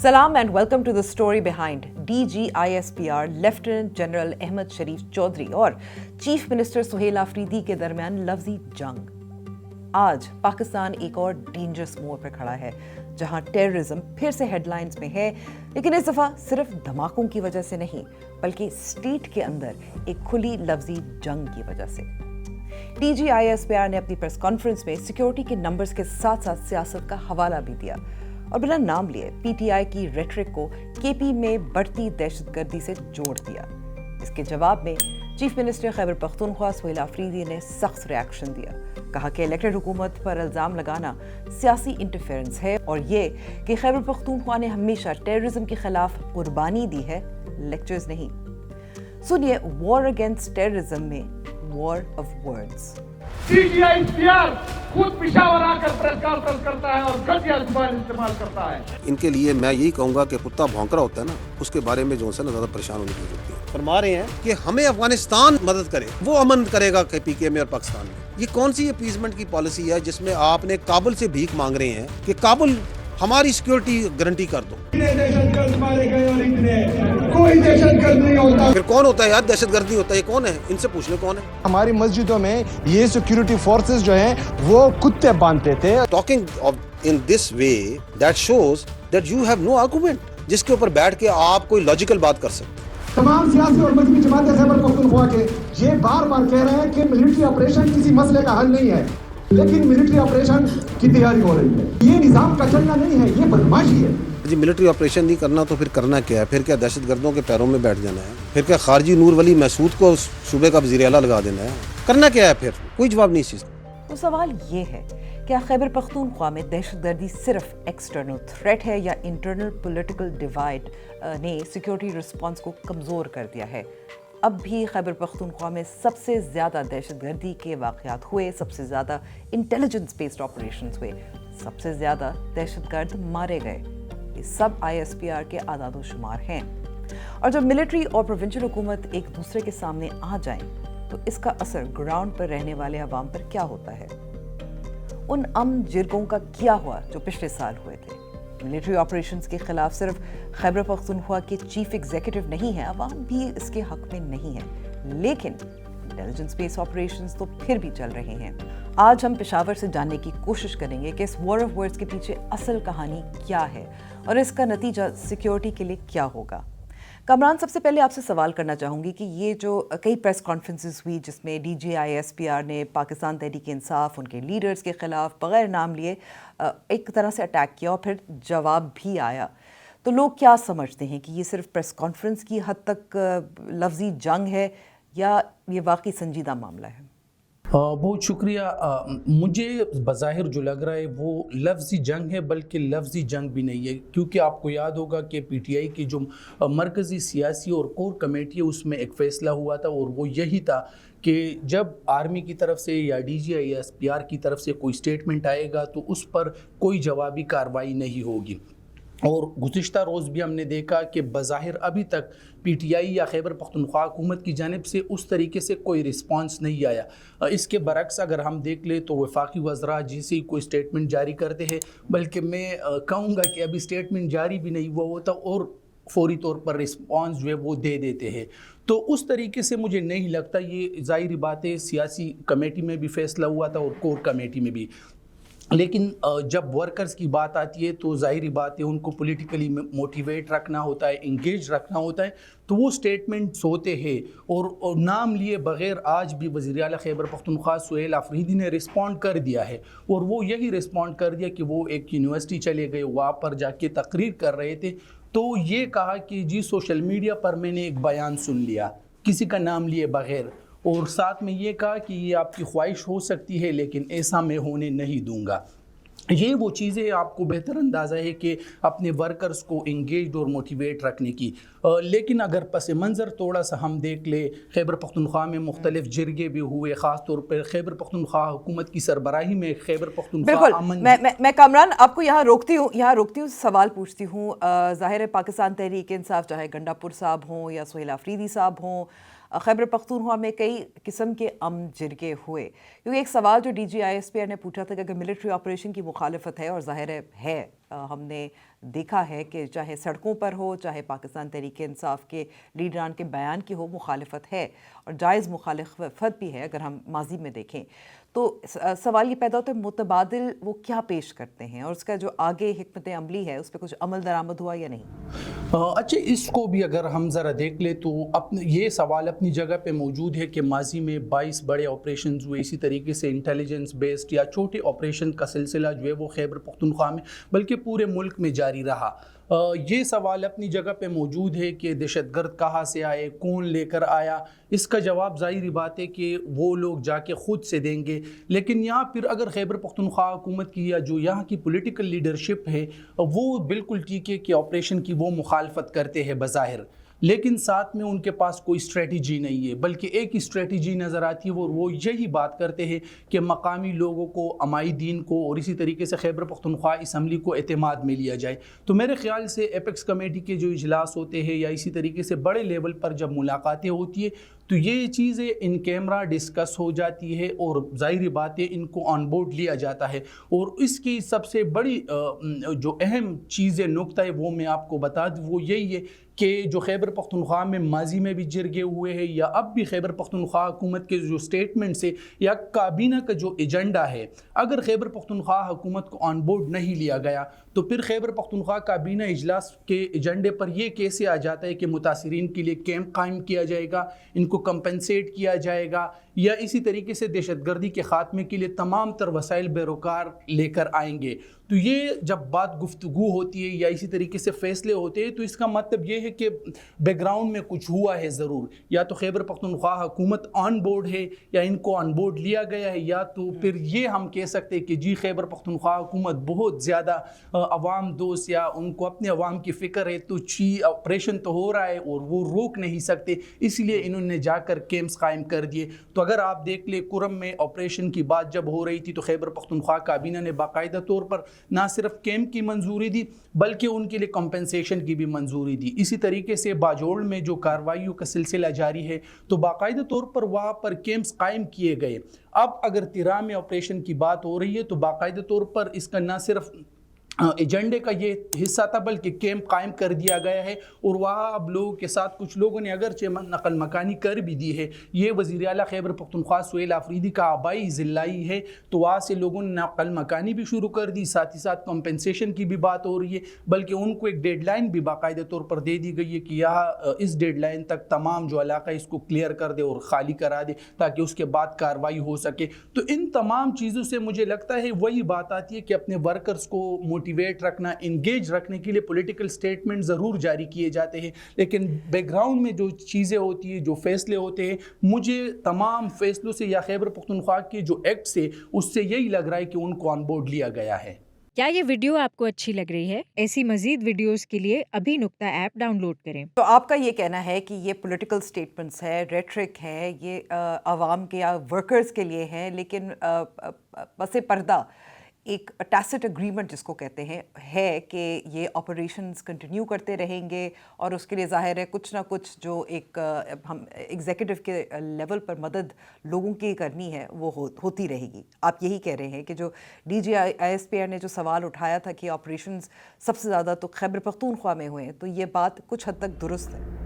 Salam and welcome to the story behind DGISPR lieutenant general Ahmed Sharif Chaudhry और chief minister Suhail Afridi के दरमियान लफ्जी जंग। आज पाकिस्तान एक और डेंजरस मोड़ पर खड़ा है जहां टेररिज्म फिर से हेडलाइंस में है, लेकिन इस दफा सिर्फ धमाकों की वजह से नहीं बल्कि स्टेट के अंदर एक खुली लफ्जी जंग की वजह से। DGISPR ने अपनी प्रेस कॉन्फ्रेंस में सिक्योरिटी के नंबर्स के साथ साथ सियासत का हवाला भी दिया और बिना नाम लिए PTI की रेटरिक को KP में बढ़ती दहशतगर्दी से जोड़ दिया। इसके जवाब में चीफ मिनिस्टर खैबर पख्तूनख्वा सुहेल आफरीदी ने सख्त रिएक्शन दिया। कहा कि इलेक्टेड हुकूमत पर इल्ज़ाम लगाना सियासी इंटरफेरेंस है और ये कि खैबर पख्तूनख्वा ने हमेशा टेररिज्म के खिलाफ कुर्बानी दी है, लेक्चर्स नहीं। सुनिए वॉर अगेंस्ट टेररिज्म में वॉर ऑफ वर्ड्स। DGISPR खुद पेशावर आकर प्रेस कॉन्फ्रेंस करता है और घटिया ज़ुबान इस्तेमाल करता है। इनके लिए मैं यही कहूंगा कि कुत्ता भौंकरा होता है ना, उसके बारे में जो है ना ज़्यादा परेशान होने की जरूरत है। फरमा रहे हैं कि हमें अफगानिस्तान मदद करे, वो अमन करेगा PK में और पाकिस्तान में। ये कौन सी अपीजमेंट की पॉलिसी है जिसमें आपने काबुल से भीख मांग रहे हैं कि काबुल हमारी सिक्योरिटी गारंटी कर दो। दहशतगर्द मारे गए और इतने कोई दहशतगर्द नहीं होता। फिर कौन होता है यार दहशतगर्द नहीं होता? ये कौन है? इनसे पूछने कौन है। हमारी मस्जिदों में ये सिक्योरिटी फोर्सेस जो हैं वो कुत्ते बांधते थे। Talking in this way that shows that you have no argument, जिसके ऊपर बैठ के आप कोई लॉजिकल बात कर सकते। तमाम सियासी और मजहबी जमातें खैबर पख्तूनख्वा के ये बार बार कह रहे हैं कि मिलिट्री ऑपरेशन किसी मसले का हल नहीं है, लेकिन मिलिट्री ऑपरेशन की तैयारी हो रही है। ये निजाम का चलना नहीं है, ये बदमाशी है। जी मिलिट्री ऑपरेशन नहीं करना तो फिर करना क्या है? फिर क्या दहशतगर्दों के पैरों में बैठ जाना है? फिर क्या खारजी नूर वली महसूद को सूबे का वज़ीर आला लगा देना है? करना क्या है? फिर कोई जवाब नहीं इस चीज़। तो सवाल ये है, क्या खैबर पख्तूनख्वा में दहशतगर्दी सिर्फ एक्सटर्नल थ्रेट है या इंटरनल पॉलिटिकल डिवाइड ने सिक्योरिटी रिस्पांस को कमज़ोर कर दिया है? अब भी खैबर पख्तूनख्वा में सबसे ज़्यादा दहशतगर्दी के वाक़यात हुए, सबसे ज़्यादा इंटेलिजेंस बेस्ड ऑपरेशंस हुए, सबसे ज़्यादा दहशतगर्द मारे गए। ये सब ISPR के आदाद शुमार हैं। और जब मिलिट्री और प्रोविंशियल हुकूमत एक दूसरे के सामने आ जाएं, तो इसका असर ग्राउंड पर रहने वाले अवाम पर क्या होता है? उन जिरगों का क्या हुआ जो पिछले साल हुए थे? मिलिट्री ऑपरेशंस के खिलाफ सिर्फ खैबर पख्तूनख्वा के चीफ एग्जीक्यूटिव नहीं है, अवाम भी इसके हक में नहीं है, लेकिन इंटेलिजेंस बेस्ड ऑपरेशंस तो फिर भी चल रहे हैं। आज हम पेशावर से जानने की कोशिश करेंगे कि इस वॉर ऑफ वर्ड्स के पीछे असल कहानी क्या है और इसका नतीजा सिक्योरिटी के लिए क्या होगा। कमरान, सबसे पहले आपसे सवाल करना चाहूँगी कि ये जो कई प्रेस कॉन्फ्रेंसेस हुई जिसमें DGISPR ने पाकिस्तान तहरीक इंसाफ, उनके लीडर्स के ख़िलाफ़ बग़ैर नाम लिए एक तरह से अटैक किया और फिर जवाब भी आया, तो लोग क्या समझते हैं कि ये सिर्फ प्रेस कॉन्फ्रेंस की हद तक लफ्ज़ी जंग है या ये वाकई संजीदा मामला है? बहुत शुक्रिया। मुझे बज़ाहिर जो लग रहा है वो लफ्ज़ी जंग है, बल्कि लफ्ज़ी जंग भी नहीं है, क्योंकि आपको याद होगा कि PTI की जो मरकज़ी सियासी और कोर कमेटी है उसमें एक फ़ैसला हुआ था और वो यही था कि जब आर्मी की तरफ से या DGISPR की तरफ से कोई स्टेटमेंट आएगा तो उस पर कोई जवाबी कार्रवाई नहीं होगी। और गुज़िश्ता रोज़ भी हमने देखा कि बज़ाहिर अभी तक PTI या खैबर पख्तूनख्वा हुकूमत की जानिब से उस तरीके से कोई रिस्पांस नहीं आया। इसके बरक्स अगर हम देख लें तो वफाकी वज़रा जैसे ही कोई स्टेटमेंट जारी करते हैं, बल्कि मैं कहूँगा कि अभी स्टेटमेंट जारी भी नहीं हुआ होता और फौरी तौर पर रिस्पांस जो है वो दे देते हैं। तो उस तरीके से मुझे नहीं लगता, ये ज़ाहिरी बात है, सियासी कमेटी में भी फ़ैसला हुआ था और कोर कमेटी में भी, लेकिन जब वर्कर्स की बात आती है तो ज़ाहिरी बात है उनको पॉलिटिकली मोटिवेट रखना होता है, इंगेज रखना होता है, तो वो स्टेटमेंट्स होते हैं और नाम लिए बग़ैर आज भी वज़ीर आला खैबर पख्तूनख्वा सुहेल आफरीदी ने रिस्पॉन्ड कर दिया है और वो यही रिस्पॉन्ड कर दिया कि वो एक यूनिवर्सिटी चले गए, वहाँ पर जाके तकरीर कर रहे थे, तो ये कहा कि जी सोशल मीडिया पर मैंने एक बयान सुन लिया किसी का नाम लिए बग़ैर, और साथ में ये कहा कि ये आपकी ख्वाहिश हो सकती है लेकिन ऐसा मैं होने नहीं दूंगा। ये वो चीज़ें आपको बेहतर अंदाज़ा है कि अपने वर्कर्स को इंगेज्ड और मोटिवेट रखने की। लेकिन अगर पस मंज़र थोड़ा सा हम देख ले, खैबर पख्तूनख्वा में मुख्तलिफ जिरगे भी हुए, ख़ास तौर पर खैबर पख्तूनख्वा हुकूमत की सरबराही में खैबर पख्तूनख्वा अमन। मैं कामरान आपको यहाँ रोकती हूँ, सवाल पूछती हूँ। ज़ाहिर है पाकिस्तान तहरीक इंसाफ, चाहे गंडापुर साहब हों या सुहेल आफरीदी साहब हों, खैबर पख्तूनख्वा में कई किस्म के जिरगे हुए, क्योंकि एक सवाल जो DGISPR ने पूछा था कि अगर मिलिट्री ऑपरेशन की मुखालफत है, और ज़ाहिर है हमने देखा है कि चाहे सड़कों पर हो, चाहे पाकिस्तान तहरीक-ए-इंसाफ के लीडरान के बयान की हो, मुखालफत है और जायज़ मुखालफत भी है अगर हम माजी में देखें। तो सवाल ये पैदा होता है मुतबादिल वो क्या पेश करते हैं, और उसका जो आगे हिकमत अमली है उस पर कुछ अमल दरामद हुआ या नहीं? अच्छा, इसको भी अगर हम ज़रा देख ले तो अपने ये सवाल अपनी जगह पे मौजूद है कि माजी में 22 बड़े ऑपरेशन हुए, इसी तरीके से इंटेलिजेंस बेस्ड या छोटे ऑपरेशन का सिलसिला जो है वो खैबर पख्तूनख्वा में बल्कि पूरे मुल्क में जारी रहा। ये सवाल अपनी जगह पे मौजूद है कि दहशतगर्द कहाँ से आए, कौन लेकर आया। इसका जवाब ज़ाहिर बात है कि वो लोग जाके ख़ुद से देंगे। लेकिन यहाँ फिर अगर खैबर पख्तूनख्वा हुकूमत की या जो यहाँ की पॉलिटिकल लीडरशिप है वो बिल्कुल ठीक है कि ऑपरेशन की वो मुखालफत करते हैं बज़ाहिर, लेकिन साथ में उनके पास कोई स्ट्रेटजी नहीं है, बल्कि एक ही स्ट्रेटजी नज़र आती है, वो यही बात करते हैं कि मकामी लोगों को, अमाइदीन को और इसी तरीके से खैबर पख्तूनख्वा असम्बली को एतमाद में लिया जाए। तो मेरे ख़्याल से एपेक्स कमेटी के जो इजलास होते हैं या इसी तरीके से बड़े लेवल पर जब मुलाकातें होती है तो ये चीज़ें इन कैमरा डिस्कस हो जाती है और ज़ाहिर बात है इनको ऑन बोर्ड लिया जाता है। और इसकी सबसे बड़ी जो अहम चीज़ें नुक्ता है वो मैं आपको बता दूँ, वो यही है कि जो खैबर पख्तूनख्वा में माजी में भी जिरगे हुए हैं या अब भी खैबर पख्तूनख्वा हुकूमत के जो स्टेटमेंट्स है या काबीना का जो एजेंडा है, अगर खैबर पख्तूनख्वा हुकूमत को ऑन बोर्ड नहीं लिया गया तो फिर खैबर पख्तूनख्वा काबीना इजलास के एजेंडे पर यह कैसे आ जाता है कि मुतासिरीन के लिए कैंप कायम किया जाएगा, इनको कंपनसेट किया जाएगा या इसी तरीके से दहशतगर्दी के ख़ात्मे के लिए तमाम तर वसाइल बेरोकार लेकर आएंगे। तो ये जब बात गुफ्तगू होती है या इसी तरीके से फ़ैसले होते हैं तो इसका मतलब ये है कि बैकग्राउंड में कुछ हुआ है ज़रूर। या तो खैबर पख्तूनख्वा हुकूमत ऑन बोर्ड है या इनको ऑन बोर्ड लिया गया है, या तो फिर ये हम कह सकते हैं कि जी खैबर पख्तूनख्वा हुकूमत बहुत ज़्यादा अवाम दोस्त या उनको अपने अवाम की फ़िक्र है, तो ऑपरेशन तो हो रहा है और वो रोक नहीं सकते, इसलिए इन्होंने जाकर कैंप्स कायम कर दिए। तो अगर आप देख ले कुरम में ऑपरेशन की बात जब हो रही थी तो खैबर पख्तूनख्वा काबीना ने बाकायदा तौर पर ना सिर्फ कैंप की मंजूरी दी बल्कि उनके लिए कंपनसेशन की भी मंजूरी दी। इसी तरीके से बाजोड़ में जो कार्रवाइयों का सिलसिला जारी है तो बाकायदा तौर पर वहाँ पर कैंप्स कायम किए गए। अब अगर तिरा में ऑपरेशन की बात हो रही है तो बाकायदा तौर पर इसका ना सिर्फ एजेंडे का ये हिस्सा था बल्कि कैंप कायम कर दिया गया है और वहाँ अब लोगों के साथ कुछ लोगों ने अगरचे नकल मकानी कर भी दी है। ये वज़ीर आला खैबर पख्तूनख्वा सुहेल आफरीदी का आबाई ज़िलाई है, तो वहाँ से लोगों ने नकल मकानी भी शुरू कर दी, साथ ही साथ कंपनसेशन की भी बात हो रही है, बल्कि उनको एक डेडलाइन भी बाकायदा तौर पर दे दी गई है कि यहाँ इस डेडलाइन तक तमाम जो इलाका इसको क्लियर कर दे और ख़ाली करा दे ताकि उसके बाद कार्रवाई हो सके। तो इन तमाम चीज़ों से मुझे लगता है वही बात आती है कि अपने वर्कर्स को मोटिवेट रखना, इंगेज रखने के लिए पॉलिटिकल स्टेटमेंट ज़रूर जारी किए जाते हैं, लेकिन बैकग्राउंड में जो चीज़ें होती है, जो फैसले होते हैं, मुझे तमाम फैसलों से या खैबर पख्तूनख्वा के जो एक्ट से उससे यही लग रहा है कि उनको ऑन बोर्ड लिया गया है। क्या ये वीडियो आपको अच्छी लग रही है? ऐसी मजीद वीडियोस के लिए अभी नुक्ता ऐप डाउनलोड करें। तो आपका ये कहना है कि ये पॉलिटिकल स्टेटमेंट्स है, रेटरिक है, ये आवाम के या वर्कर्स के लिए है, लेकिन पसे पर्दा एक टैसिट एग्रीमेंट जिसको कहते हैं है कि ये ऑपरेशंस कंटिन्यू करते रहेंगे और उसके लिए ज़ाहिर है कुछ ना कुछ जो एक हम एग्जीक्यूटिव के लेवल पर मदद लोगों की करनी है वो होती रहेगी। आप यही कह रहे हैं कि जो DGISPR ने जो सवाल उठाया था कि ऑपरेशंस सबसे ज़्यादा तो खैबर पख्तूनख्वा में हुए हैं, तो ये बात कुछ हद तक दुरुस्त है।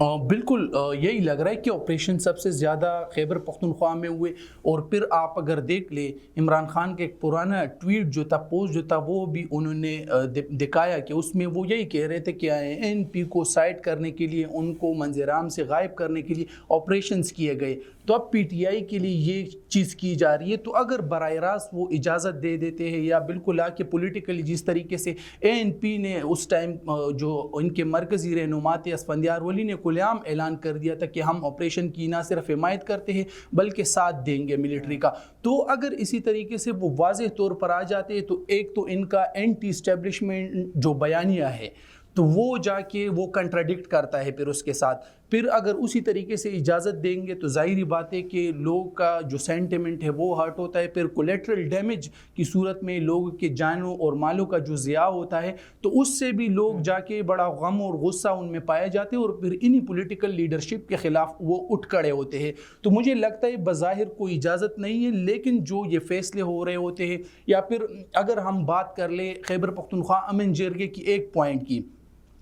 बिल्कुल यही लग रहा है कि ऑपरेशन सबसे ज़्यादा खैबर पख्तूनख्वा में हुए। और फिर आप अगर देख ले इमरान खान का एक पुराना ट्वीट जो था, पोस्ट जो था, वो भी उन्होंने दिखाया कि उसमें वो यही कह रहे थे कि ANP को साइड करने के लिए, उनको मंजराम से गायब करने के लिए ऑपरेशंस किए गए। तो अब PTI के लिए ये चीज़ की जा रही है। तो अगर बराह रास्त वो इजाज़त दे देते हैं या बिल्कुल आके पॉलिटिकली जिस तरीके से ANP ने उस टाइम जो इनके मरकज़ी रहनुमा थे असफंदियार वली ने खुलेआम ऐलान कर दिया था कि हम ऑपरेशन की ना सिर्फ हिमायत करते हैं बल्कि साथ देंगे मिलिट्री का, तो अगर इसी तरीके से वो वाज़ेह तौर पर आ जाते हैं तो एक तो इनका एंटी इस्टेब्लिशमेंट जो बयानिया है तो वो जाके वो कंट्राडिक्ट करता है फिर उसके साथ, پھر اگر اسی طریقے سے اجازت دیں گے تو ظاہری بات ہے کہ لوگ کا جو سینٹیمنٹ ہے وہ ہرٹ ہوتا ہے. پھر کولیٹرل ڈیمیج کی صورت میں لوگوں کے جانوں اور مالوں کا جو ضیاع ہوتا ہے تو اس سے بھی لوگ جا کے بڑا غم اور غصہ ان میں پایا جاتے ہیں اور پھر انہی پولیٹیکل لیڈرشپ کے خلاف وہ اٹھ کھڑے ہوتے ہیں. تو مجھے لگتا ہے بظاہر کوئی اجازت نہیں ہے, لیکن جو یہ فیصلے ہو رہے ہوتے ہیں, یا پھر اگر ہم بات کر لیں خیبر پختونخوا امن جرگے کی ایک پوائنٹ کی,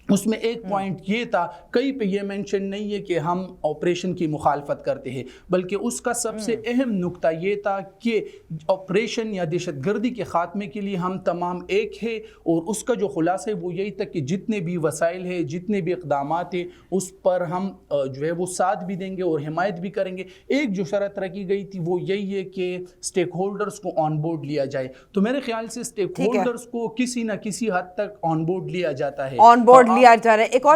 اس میں ایک پوائنٹ یہ تھا, کہیں پہ یہ مینشن نہیں ہے کہ ہم آپریشن کی مخالفت کرتے ہیں, بلکہ اس کا سب سے اہم نقطہ یہ تھا کہ آپریشن یا دہشت گردی کے خاتمے کے لیے ہم تمام ایک ہے, اور اس کا جو خلاصہ ہے وہ یہی تھا کہ جتنے بھی وسائل ہیں, جتنے بھی اقدامات ہیں, اس پر ہم جو ہے وہ ساتھ بھی دیں گے اور حمایت بھی کریں گے. ایک جو شرط رکھی گئی تھی وہ یہی ہے کہ اسٹیک ہولڈرز کو آن بورڈ لیا جائے. تو میرے خیال سے اسٹیک ہولڈرز کو کسی نہ کسی حد تک آن بورڈ لیا جاتا ہے, آن بورڈ لیا جا رہا ہے. ایک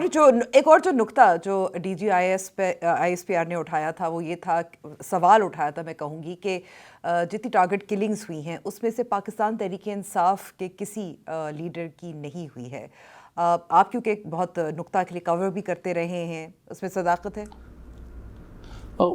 اور جو نقطہ جو D G I S P R نے اٹھایا تھا وہ یہ تھا, سوال اٹھایا تھا میں کہوں گی کہ جتنی ٹارگٹ کلنگز ہوئی ہیں اس میں سے پاکستان تحریک انصاف کے کسی لیڈر کی نہیں ہوئی ہے. آپ کیونکہ بہت نقطہ کے لیے کور بھی کرتے رہے ہیں, اس میں صداقت ہے؟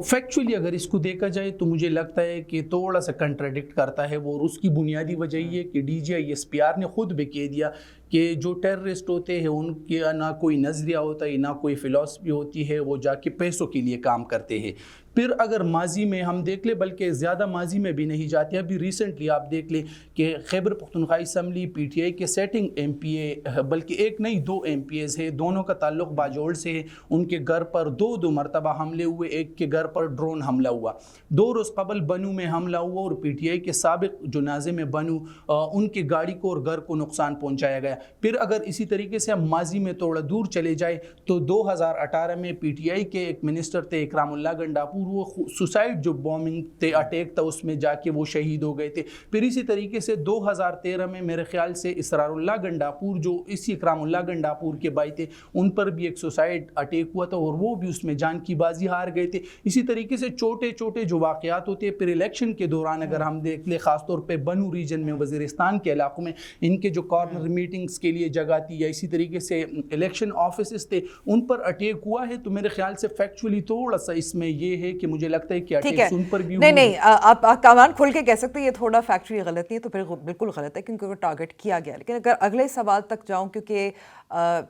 فیکچولی اگر اس کو دیکھا جائے تو مجھے لگتا ہے کہ تھوڑا سا کنٹراڈکٹ کرتا ہے وہ, اور اس کی بنیادی وجہ یہ ہے کہ D G I S P R نے خود بھی کہہ دیا کہ جو ٹیررسٹ ہوتے ہیں ان کا نہ کوئی نظریہ ہوتا ہے نہ کوئی فلسفی ہوتی ہے, وہ جا کے پیسوں کے لیے کام کرتے ہیں. پھر اگر ماضی میں ہم دیکھ لیں, بلکہ زیادہ ماضی میں بھی نہیں جاتے, ابھی ریسنٹلی آپ دیکھ لیں کہ Khyber Pakhtunkhwa assembly P T I کے سیٹنگ ایم پی اے, بلکہ ایک نہیں دو ایم پی ایز ہیں, دونوں کا تعلق باجوڑ سے ہے, ان کے گھر پر دو مرتبہ حملے ہوئے, ایک کے گھر پر ڈرون حملہ ہوا, 2 روز قبل بنو میں حملہ ہوا اور پی ٹی آئی کے سابق جو ناظم بنو ان کی گاڑی کو اور گھر کو نقصان پہنچایا گیا. پھر اگر اسی طریقے سے ہم ماضی میں تھوڑا دور چلے جائے تو 2018 میں پی ٹی آئی کے ایک منسٹر تھے اکرام اللہ گنڈاپور, وہ سوسائڈ جو بومنگ تھے, اٹیک تھا, اس میں جا کے وہ شہید ہو گئے تھے. پھر اسی طریقے سے 2013 میں میرے خیال سے اسرار اللہ گنڈاپور جو اسی اکرام اللہ گنڈاپور کے بھائی تھے, ان پر بھی ایک سوسائڈ اٹیک ہوا تھا اور وہ بھی اس میں جان کی بازی ہار گئے تھے. اسی طریقے سے چھوٹے چھوٹے جو واقعات ہوتے ہیں. پھر الیکشن کے دوران اگر ہم دیکھ لیں, خاص طور پہ بنو ریجن میں وزیرستان کے علاقوں میں ان کے جو کارنر میٹنگز کے لیے جگہ تھی, یا اسی طریقے سے الیکشن آفیسز تھے, ان پر اٹیک ہوا ہے. تو میرے خیال سے فیکچولی تھوڑا سا اس میں یہ ہے کہ مجھے لگتا ہے کہ اٹیکس ان پر بھی نہیں, آپ کامان کھول کے کہہ سکتے ہیں یہ تھوڑا فیکچولی غلط نہیں ہے, تو پھر بالکل غلط ہے کیونکہ وہ ٹارگٹ کیا گیا. لیکن اگر اگلے سوال تک جاؤں, کیونکہ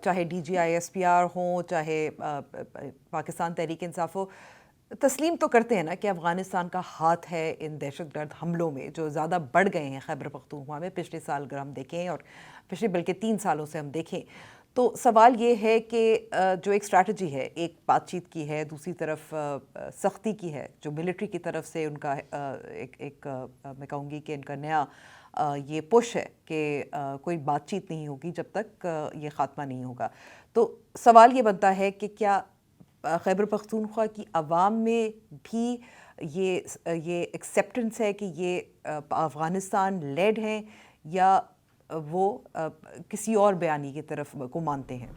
چاہے D G I S P R ہوں, چاہے پاکستان تحریک انصاف ہو, تسلیم تو کرتے ہیں نا کہ افغانستان کا ہاتھ ہے ان دہشت گرد حملوں میں جو زیادہ بڑھ گئے ہیں خیبر پختونخوا میں پچھلے سال اگر ہم دیکھیں, اور پچھلے بلکہ 3 سالوں سے ہم دیکھیں. تو سوال یہ ہے کہ جو ایک اسٹریٹجی ہے, ایک بات چیت کی ہے, دوسری طرف سختی کی ہے, جو ملٹری کی طرف سے ان کا ایک میں کہوں گی کہ ان کا نیا یہ پش ہے کہ کوئی بات چیت نہیں ہوگی جب تک یہ خاتمہ نہیں ہوگا. تو سوال یہ بنتا ہے کہ کیا خیبر پختونخوا کی عوام میں بھی یہ ایکسیپٹنس ہے کہ یہ افغانستان لیڈ ہیں, یا وہ کسی اور بیانی کی طرف کو مانتے ہیں؟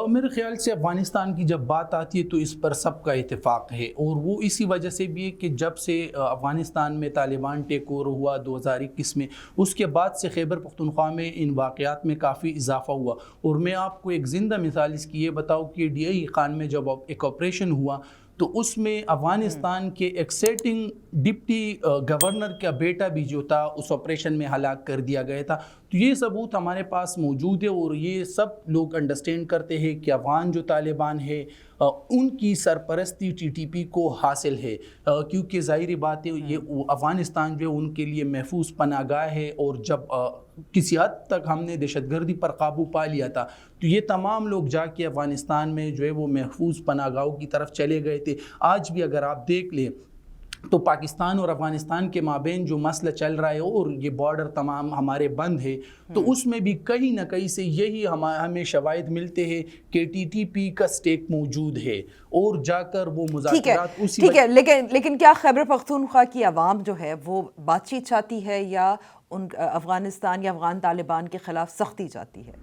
میرے خیال سے افغانستان کی جب بات آتی ہے تو اس پر سب کا اتفاق ہے, اور وہ اسی وجہ سے بھی ہے کہ جب سے افغانستان میں طالبان ٹیک اوور ہوا 2021 میں, اس کے بعد سے خیبر پختونخوا میں ان واقعات میں کافی اضافہ ہوا. اور میں آپ کو ایک زندہ مثال اس کی یہ بتاؤں کہ ڈی آئی خان میں جب ایک آپریشن ہوا تو اس میں افغانستان کے ایک سیٹنگ ڈپٹی گورنر کا بیٹا بھی جو تھا اس آپریشن میں ہلاک کر دیا گیا تھا. تو یہ ثبوت ہمارے پاس موجود ہے, اور یہ سب لوگ انڈرسٹینڈ کرتے ہیں کہ افغان جو طالبان ہے ان کی سرپرستی ٹی ٹی پی کو حاصل ہے, کیونکہ ظاہری بات ہے یہ افغانستان جو ہے ان کے لیے محفوظ پناہ گاہ ہے. اور جب کسی حد تک ہم نے دہشت گردی پر قابو پا لیا تھا تو یہ تمام لوگ جا کے افغانستان میں جو ہے وہ محفوظ پناہ گاہوں کی طرف چلے گئے تھے. آج بھی اگر آپ دیکھ لیں تو پاکستان اور افغانستان کے مابین جو مسئلہ چل رہا ہے اور یہ بارڈر تمام ہمارے بند ہے, تو اس میں بھی کہیں نہ کہیں سے یہی ہمیں شواہد ملتے ہیں کہ ٹی ٹی پی کا سٹیک موجود ہے, اور جا کر وہ مذاکرات اسی ٹھیک ہے. لیکن کیا خیبر پختونخوا کی عوام جو ہے وہ بات چیت چاہتی ہے, یا افغانستان یا افغان طالبان کے خلاف سختی چاہتی ہے؟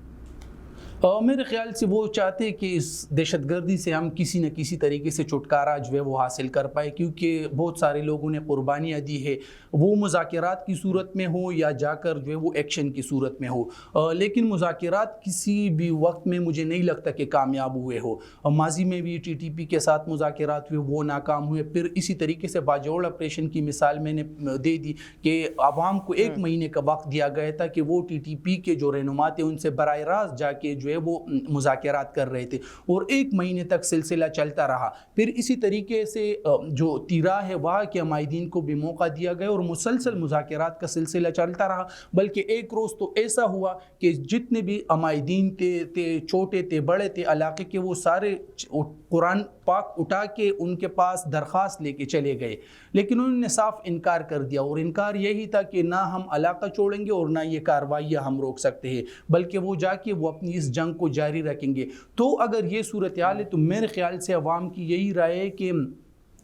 میرے خیال سے وہ چاہتے کہ اس دہشت گردی سے ہم کسی نہ کسی طریقے سے چھٹکارا جو ہے وہ حاصل کر پائے، کیونکہ بہت سارے لوگوں نے قربانیاں دی ہے، وہ مذاکرات کی صورت میں ہو یا جا کر جو ہے وہ ایکشن کی صورت میں ہو، لیکن مذاکرات کسی بھی وقت میں مجھے نہیں لگتا کہ کامیاب ہوئے ہو۔ ماضی میں بھی ٹی ٹی پی کے ساتھ مذاکرات ہوئے، وہ ناکام ہوئے۔ پھر اسی طریقے سے باجوڑ آپریشن کی مثال میں نے دے دی کہ عوام کو 1 مہینے کا وقت دیا گیا تھا کہ وہ ٹی ٹی پی کے جو رہنما تھے ان سے براہ راست جا کے جو ہے وہ مذاکرات کر رہے تھے، اور 1 مہینے تک سلسلہ چلتا رہا۔ پھر اسی طریقے سے جو تیرا ہے وہاں کے عمائدین کو بھی موقع دیا گیا اور مسلسل مذاکرات کا سلسلہ چلتا رہا، بلکہ ایک روز تو ایسا ہوا کہ جتنے بھی عمائدین تھے، چھوٹے تھے بڑے تھے علاقے کے، وہ سارے قرآن پاک اٹھا کے ان کے پاس درخواست لے کے چلے گئے، لیکن انہوں نے صاف انکار کر دیا، اور انکار یہی تھا کہ نہ ہم علاقہ چھوڑیں گے اور نہ یہ کارروائیاں ہم روک سکتے ہیں، بلکہ وہ جا کے وہ اپنی اس جنگ کو جاری رکھیں گے۔ تو اگر یہ صورتحال ہے تو میرے خیال سے عوام کی یہی رائے ہے کہ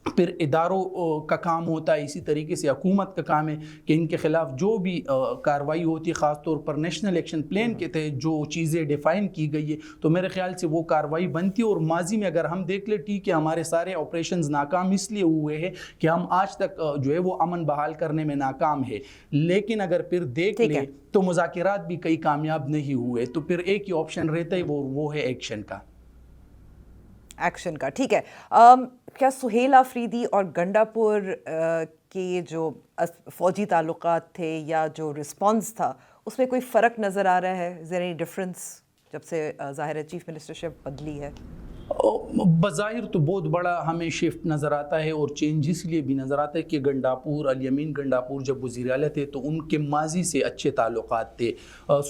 پھر اداروں کا کام ہوتا ہے، اسی طریقے سے حکومت کا کام ہے کہ ان کے خلاف جو بھی کارروائی ہوتی ہے، خاص طور پر نیشنل ایکشن پلان کے تحت جو چیزیں ڈیفائن کی گئی ہے، تو میرے خیال سے وہ کارروائی بنتی ہے۔ اور ماضی میں اگر ہم دیکھ لیں، ٹھیک ہے ہمارے سارے آپریشنز ناکام اس لیے ہوئے ہیں کہ ہم آج تک جو ہے وہ امن بحال کرنے میں ناکام ہے، لیکن اگر پھر دیکھ لیں تو مذاکرات بھی کئی کامیاب نہیں ہوئے، تو پھر ایک ہی آپشن رہتا ہے، وہ ہے ایکشن کا۔ ایکشن کا، ٹھیک ہے۔ کیا سہیل آفریدی اور گنڈاپور کے جو فوجی تعلقات تھے یا جو رسپانس تھا اس میں کوئی فرق نظر آ رہا ہے؟ از دیر اینی ڈفرنس جب سے ظاہر ہے چیف منسٹرشپ بدلی ہے؟ بظاہر تو بہت بڑا ہمیں شفٹ نظر آتا ہے، اور چینج اس لیے بھی نظر آتا ہے کہ گنڈاپور، الیمین گنڈاپور جب وزیر اعلیٰ تھے تو ان کے ماضی سے اچھے تعلقات تھے۔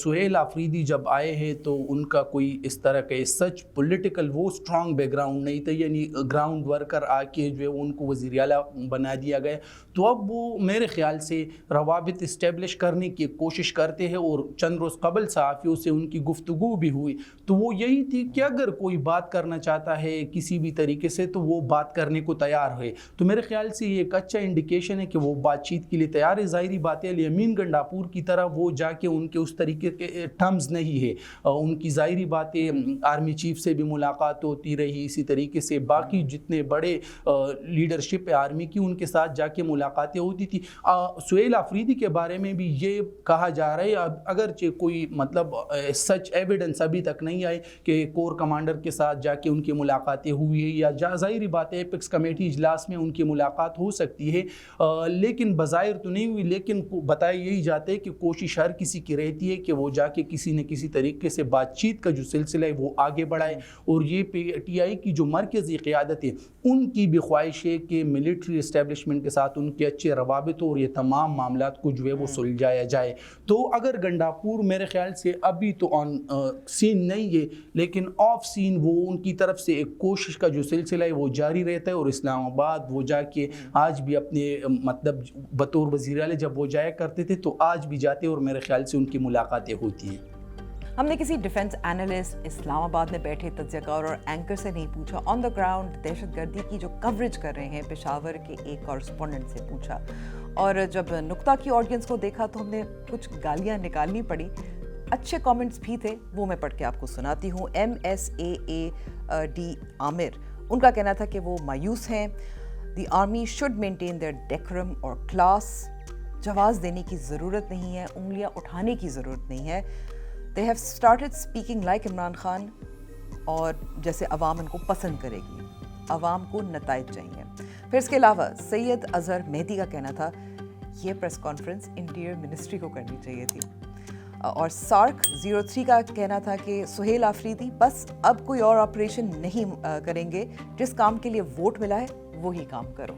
سہیل آفریدی جب آئے ہیں تو ان کا کوئی اس طرح کا سچ پولیٹیکل وہ اسٹرانگ بیک گراؤنڈ نہیں تھا، یعنی گراؤنڈ ورکر آ کے جو ہے ان کو وزیر اعلیٰ بنا دیا گیا، تو اب وہ میرے خیال سے روابط اسٹیبلش کرنے کی کوشش کرتے ہیں، اور چند روز قبل صحافیوں سے ان کی گفتگو بھی ہوئی تو وہ یہی تھی کہ اگر کوئی بات کرنا چاہتا ہے کسی بھی طریقے سے تو وہ بات کرنے کو تیار ہے، تو میرے خیال سے یہ ایک اچھا انڈیکیشن ہے کہ وہ بات چیت کے لیے تیار ہے۔ ظاہری بات ہے الیمین گنڈاپور کی طرح وہ جا کے ان کے اس طریقے کے ٹرمز نہیں ہے، ان کی ظاہری بات ہے آرمی چیف سے بھی ملاقات ہوتی رہی، اسی طریقے سے باقی جتنے بڑے لیڈرشپ ہے آرمی کی ان کے ساتھ جا کے ملاقاتیں ہوتی تھی۔ سہیل آفریدی کے بارے میں بھی یہ کہا جا رہا ہے، اگرچہ کوئی مطلب سچ ایویڈنس ابھی تک نہیں آئے کہ کور کمانڈر کے ساتھ جا کے ان کی ملاقاتیں ہوئی ہے، یا ظاہری بات ہے ایپکس کمیٹی اجلاس میں ان کی ملاقات ہو سکتی ہے، لیکن بظاہر تو نہیں ہوئی، لیکن بتایا یہی جاتا ہے کہ کوشش ہر کسی کی رہتی ہے کہ وہ جا کے کسی نہ کسی طریقے سے بات چیت کا جو سلسلہ ہے وہ آگے بڑھائے، اور یہ پی ٹی آئی کی جو مرکزی قیادت ہے ان کی بھی خواہش ہے کہ ملٹری اسٹیبلشمنٹ کے ساتھ ان کے اچھے روابط ہو اور یہ تمام معاملات کو جو ہے وہ سلجھایا جائے۔ تو اگر گنڈاپور میرے خیال سے ابھی تو آن سین نہیں ہے، لیکن آف سین وہ ان کی طرف سے ایک کوشش کا جو سلسلہ ہے وہ جاری رہتا ہے، اور اسلام آباد وہ جا کے آج بھی اپنے مطلب بطور وزیر اعلیٰ جب وہ جایا کرتے تھے تو آج بھی جاتے اور میرے خیال سے ان کی ملاقاتیں ہوتی ہیں۔ ہم نے کسی ڈیفنس اینالسٹ، اسلام آباد میں بیٹھے تجزیہ کار اور اینکر سے نہیں پوچھا، آن دا گراؤنڈ دہشت گردی کی جو کوریج کر رہے ہیں پشاور کے ایک کورسپونڈنٹ سے پوچھا، اور جب نقطہ کی آڈینس کو دیکھا تو ہم نے کچھ گالیاں نکالنی پڑی، اچھے کامنٹس بھی تھے، وہ میں پڑھ کے آپ کو سناتی ہوں۔ MSAAD عامر، ان کا کہنا تھا کہ وہ مایوس ہیں، the army should maintain their decorum اور کلاس، جواز دینے کی ضرورت نہیں ہے، انگلیاں اٹھانے کی ضرورت نہیں ہے، they have started speaking like Imran Khan, اور جیسے عوام ان کو پسند کرے گی، عوام کو نتائج چاہیے۔ پھر اس کے علاوہ سید اظہر مہدی کا کہنا تھا یہ پریس کانفرنس انٹیریئر منسٹری کو کرنی چاہیے تھی، اور سارک 03 کا کہنا تھا کہ سہیل آفریدی بس اب کوئی اور آپریشن نہیں کریں گے، جس کام کے لیے ووٹ ملا ہے وہی کام کرو۔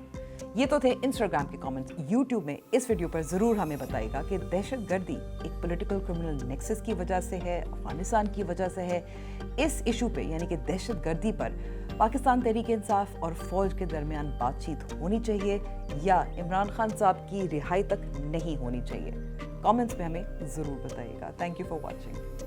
یہ تو تھے انسٹاگرام کے کامنٹس۔ یوٹیوب میں اس ویڈیو پر ضرور ہمیں بتائے گا کہ دہشت گردی ایک پولیٹیکل کرمنل نیکسس کی وجہ سے ہے، افغانستان کی وجہ سے ہے، اس ایشو پہ یعنی کہ دہشت گردی پر پاکستان تحریک انصاف اور فوج کے درمیان بات چیت ہونی چاہیے یا عمران خان صاحب کی رہائی تک نہیں ہونی چاہیے؟ کامنٹس میں ہمیں ضرور بتائیے گا۔ Thank you for watching.